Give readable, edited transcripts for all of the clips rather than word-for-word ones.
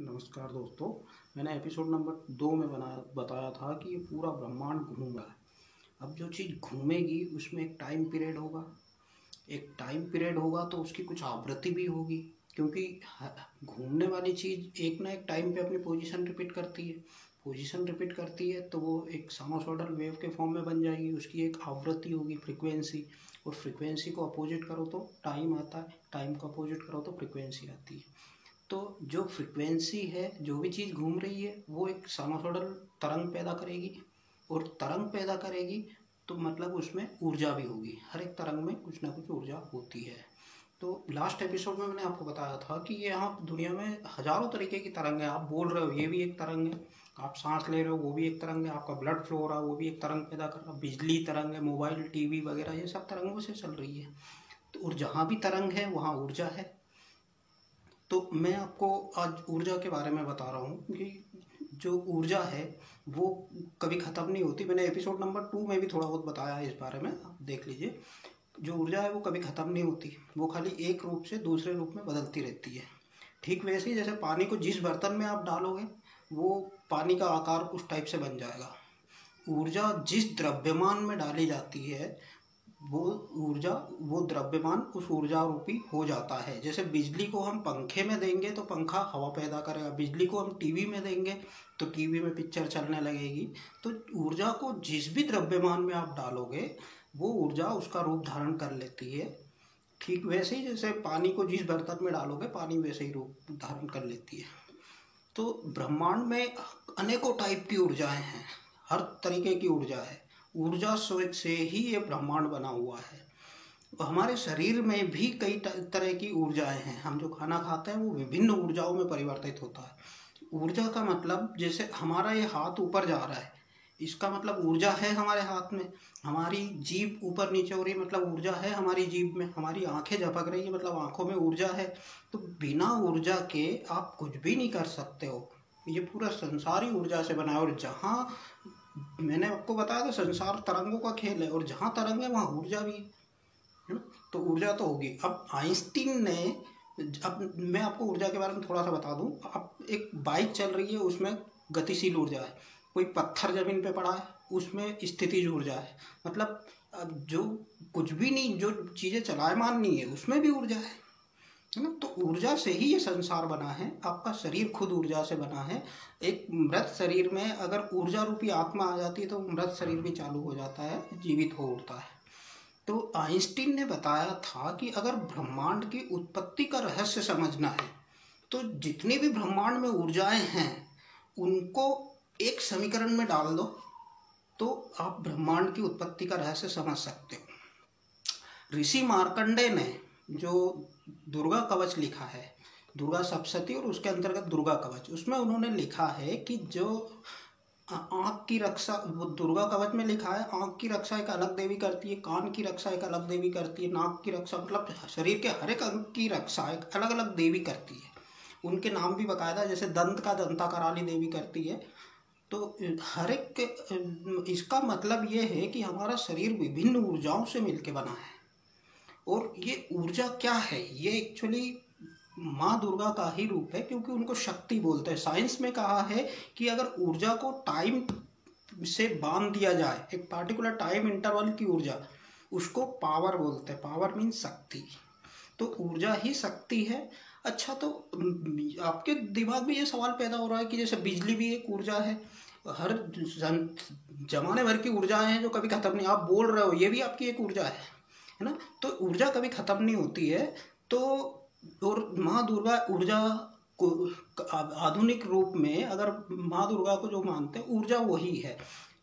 नमस्कार दोस्तों। मैंने एपिसोड नंबर 2 में बताया था कि ये पूरा ब्रह्मांड घूम रहा है। अब जो चीज़ घूमेगी उसमें एक टाइम पीरियड होगा। एक टाइम पीरियड होगा तो उसकी कुछ आवृत्ति भी होगी, क्योंकि घूमने वाली चीज़ एक ना एक टाइम पे अपनी पोजीशन रिपीट करती है। पोजीशन रिपीट करती है तो वो एक साइनसॉइडल वेव के फॉर्म में बन जाएगी। उसकी एक आवृत्ति होगी, फ्रिक्वेंसी, और फ्रिक्वेंसी को अपोजिट करो तो टाइम आता है, टाइम को अपोजिट करो तो फ्रिक्वेंसी आती है। तो जो फ्रिक्वेंसी है, जो भी चीज़ घूम रही है, वो एक साइनसॉइडल तरंग पैदा करेगी, और तरंग पैदा करेगी तो मतलब उसमें ऊर्जा भी होगी। हर एक तरंग में कुछ ना कुछ ऊर्जा होती है। तो लास्ट एपिसोड में मैंने आपको बताया था कि ये यहाँ दुनिया में हजारों तरीके की तरंग है। आप बोल रहे हो ये भी एक तरंग है, आप सांस ले रहे हो वो भी एक तरंग है, आपका ब्लड फ्लो हो रहा है वो भी एक तरंग पैदा कर रहा है, बिजली तरंग है, मोबाइल टीवी वगैरह ये सब तरंगों से चल रही है। तो और जहाँ भी तरंग है वहाँ ऊर्जा है। तो मैं आपको आज ऊर्जा के बारे में बता रहा हूँ कि जो ऊर्जा है वो कभी ख़त्म नहीं होती। मैंने एपिसोड नंबर 2 में भी थोड़ा बहुत बताया है इस बारे में, आप देख लीजिए। जो ऊर्जा है वो कभी ख़त्म नहीं होती, वो खाली एक रूप से दूसरे रूप में बदलती रहती है। ठीक वैसे ही जैसे पानी को जिस बर्तन में आप डालोगे वो पानी का आकार उस टाइप से बन जाएगा। ऊर्जा जिस द्रव्यमान में डाली जाती है वो ऊर्जा, वो द्रव्यमान उस ऊर्जा रूपी हो जाता है। जैसे बिजली को हम पंखे में देंगे तो पंखा हवा पैदा करेगा, बिजली को हम टीवी में देंगे तो टीवी में पिक्चर चलने लगेगी। तो ऊर्जा को जिस भी द्रव्यमान में आप डालोगे वो ऊर्जा उसका रूप धारण कर लेती है। ठीक वैसे ही जैसे पानी को जिस बर्तन में डालोगे पानी वैसे ही रूप धारण कर लेती है। तो ब्रह्मांड में अनेकों टाइप की ऊर्जाएं हैं, हर तरीके की ऊर्जा है। ऊर्जा से ही ये ब्रह्मांड बना हुआ है। हमारे शरीर में भी कई तरह की ऊर्जाएं हैं। हम जो खाना खाते हैं वो विभिन्न ऊर्जाओं में परिवर्तित होता है। ऊर्जा का मतलब, जैसे हमारा ये हाथ ऊपर जा रहा है, इसका मतलब ऊर्जा है हमारे हाथ में। हमारी जीभ ऊपर नीचे हो रही है, मतलब ऊर्जा है हमारी जीभ में। हमारी आंखें झपक रही है, मतलब आंखों में ऊर्जा है। तो बिना ऊर्जा के आप कुछ भी नहीं कर सकते हो। ये पूरा संसार ही ऊर्जा से बना है। और जहाँ मैंने आपको बताया था संसार तरंगों का खेल है, और जहाँ तरंग है वहाँ ऊर्जा भी है ना। तो ऊर्जा तो होगी। अब आइंस्टीन ने, अब मैं आपको ऊर्जा के बारे में थोड़ा सा बता दूं। अब एक बाइक चल रही है, उसमें गतिशील ऊर्जा है। कोई पत्थर जमीन पे पड़ा है, उसमें स्थितिज ऊर्जा है। मतलब अब जो कुछ भी नहीं, जो चीज़ें चलायमान नहीं है उसमें भी ऊर्जा है ना। तो ऊर्जा से ही ये संसार बना है। आपका शरीर खुद ऊर्जा से बना है। एक मृत शरीर में अगर ऊर्जा रूपी आत्मा आ जाती है तो मृत शरीर भी चालू हो जाता है, जीवित हो उठता है। तो आइंस्टीन ने बताया था कि अगर ब्रह्मांड की उत्पत्ति का रहस्य समझना है तो जितनी भी ब्रह्मांड में ऊर्जाएं हैं उनको एक समीकरण में डाल दो तो आप ब्रह्मांड की उत्पत्ति का रहस्य समझ सकते हो। ऋषि मार्कंडेय ने जो दुर्गा कवच लिखा है, दुर्गा सप्तशती और उसके अंतर्गत दुर्गा कवच, उसमें उन्होंने लिखा है कि जो आँख की रक्षा, वो दुर्गा कवच में लिखा है आँख की रक्षा एक अलग देवी करती है, कान की रक्षा एक अलग देवी करती है, नाक की रक्षा, मतलब शरीर के हर एक अंग की रक्षा एक अलग अलग देवी करती है। उनके नाम भी बकायदा, जैसे दंत का दंता कराली देवी करती है। तो हर एक, इसका मतलब ये है कि हमारा शरीर विभिन्न ऊर्जाओं से मिलकर बना है। और ये ऊर्जा क्या है, ये एक्चुअली माँ दुर्गा का ही रूप है, क्योंकि उनको शक्ति बोलते हैं। साइंस में कहा है कि अगर ऊर्जा को टाइम से बांध दिया जाए, एक पार्टिकुलर टाइम इंटरवल की ऊर्जा, उसको पावर बोलते हैं। पावर मीन्स शक्ति। तो ऊर्जा ही शक्ति है। अच्छा, तो आपके दिमाग में ये सवाल पैदा हो रहा है कि जैसे बिजली भी एक ऊर्जा है, हर जमाने भर की ऊर्जाएं हैं जो कभी खत्म नहीं। आप बोल रहे हो ये भी आपकी एक ऊर्जा है ना। तो ऊर्जा कभी खत्म नहीं होती है। तो और माँ दुर्गा ऊर्जा को आधुनिक रूप में, अगर माँ दुर्गा को जो मानते हैं, ऊर्जा वही है।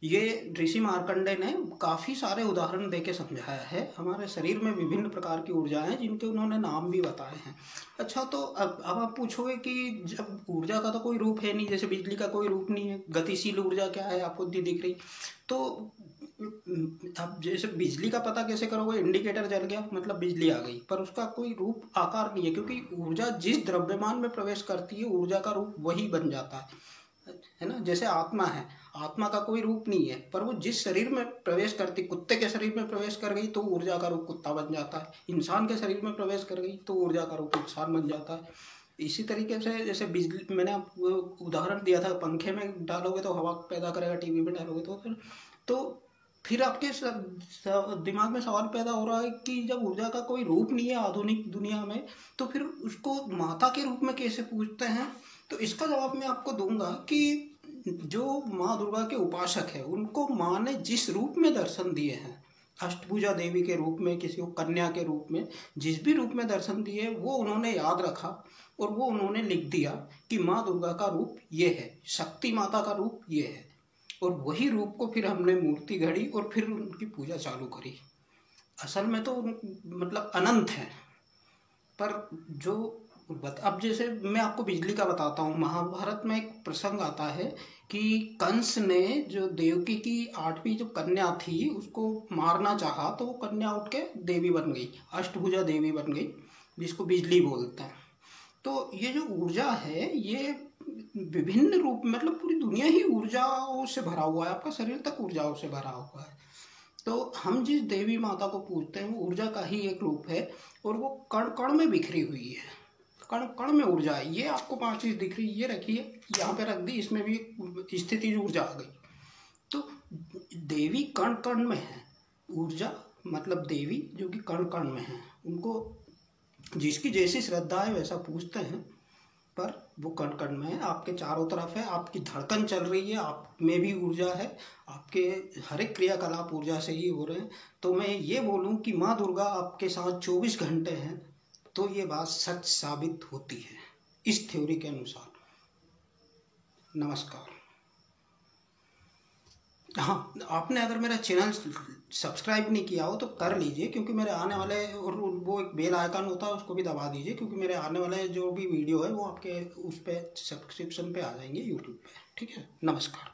ये ऋषि मार्कंडेय ने काफ़ी सारे उदाहरण देके समझाया है। हमारे शरीर में विभिन्न प्रकार की ऊर्जाएं हैं जिनके उन्होंने नाम भी बताए हैं। अच्छा, तो अब आप पूछोगे कि जब ऊर्जा का तो कोई रूप है नहीं, जैसे बिजली का कोई रूप नहीं है, गतिशील ऊर्जा क्या है आपको दिख रही। तो अब जैसे बिजली का पता कैसे करोगे, इंडिकेटर जल गया मतलब बिजली आ गई, पर उसका कोई रूप आकार नहीं है, क्योंकि ऊर्जा जिस द्रव्यमान में प्रवेश करती है ऊर्जा का रूप वही बन जाता है ना। जैसे आत्मा है, आत्मा का कोई रूप नहीं है, पर वो जिस शरीर में प्रवेश करती, कुत्ते के शरीर में प्रवेश कर गई तो ऊर्जा का रूप कुत्ता बन जाता है, इंसान के शरीर में प्रवेश कर गई तो ऊर्जा का रूप इंसान बन जाता है। इसी तरीके से जैसे बिजली, मैंने आपको उदाहरण दिया था, पंखे में डालोगे तो हवा पैदा करेगा, टीवी में डालोगे तो फिर आपके दिमाग में सवाल पैदा हो रहा है कि जब ऊर्जा का कोई रूप नहीं है आधुनिक दुनिया में, तो फिर उसको माता के रूप में कैसे पूजते हैं? तो इसका जवाब मैं आपको दूंगा कि जो माँ दुर्गा के उपासक है उनको माँ ने जिस रूप में दर्शन दिए हैं, अष्टभुजा देवी के रूप में, किसी को कन्या के रूप में, जिस भी रूप में दर्शन दिए वो उन्होंने याद रखा और वो उन्होंने लिख दिया कि माँ दुर्गा का रूप ये है, शक्ति माता का रूप ये है। और वही रूप को फिर हमने मूर्ति गढ़ी और फिर उनकी पूजा चालू करी। असल में तो मतलब अनंत है, पर जो अब जैसे मैं आपको बिजली का बताता हूँ। महाभारत में एक प्रसंग आता है कि कंस ने जो देवकी की 8वीं जो कन्या थी उसको मारना चाहा, तो वो कन्या उठ के देवी बन गई, अष्टभुजा देवी बन गई, जिसको बिजली बोलते हैं। तो ये जो ऊर्जा है ये विभिन्न रूप, मतलब पूरी दुनिया ही ऊर्जाओं से भरा हुआ है, आपका शरीर तक ऊर्जाओं से भरा हुआ है। तो हम जिस देवी माता को पूजते हैं वो ऊर्जा का ही एक रूप है और वो कण कण में बिखरी हुई है, कण कण में ऊर्जा है। ये आपको 5 चीज दिख रही है, ये रखिए, यहाँ पे रख दी, इसमें भी स्थिति ऊर्जा आ गई। तो देवी कण कण में है, ऊर्जा मतलब देवी जो कि कण कण में है, उनको जिसकी जैसी श्रद्धा है वैसा पूजते हैं, पर वो कण कण में है, आपके चारों तरफ है, आपकी धड़कन चल रही है, आप में भी ऊर्जा है, आपके हर एक क्रियाकलाप ऊर्जा से ही हो रहे हैं। तो मैं ये बोलूँ कि माँ दुर्गा आपके साथ 24 घंटे हैं, तो ये बात सच साबित होती है इस थ्योरी के अनुसार। नमस्कार। हाँ, आपने अगर मेरा चैनल सब्सक्राइब नहीं किया हो तो कर लीजिए, क्योंकि मेरे आने वाले, और वो एक बेल आइकन होता है उसको भी दबा दीजिए, क्योंकि मेरे आने वाले जो भी वीडियो है वो आपके उस पर सब्सक्रिप्शन पे आ जाएंगे यूट्यूब पे। ठीक है, नमस्कार।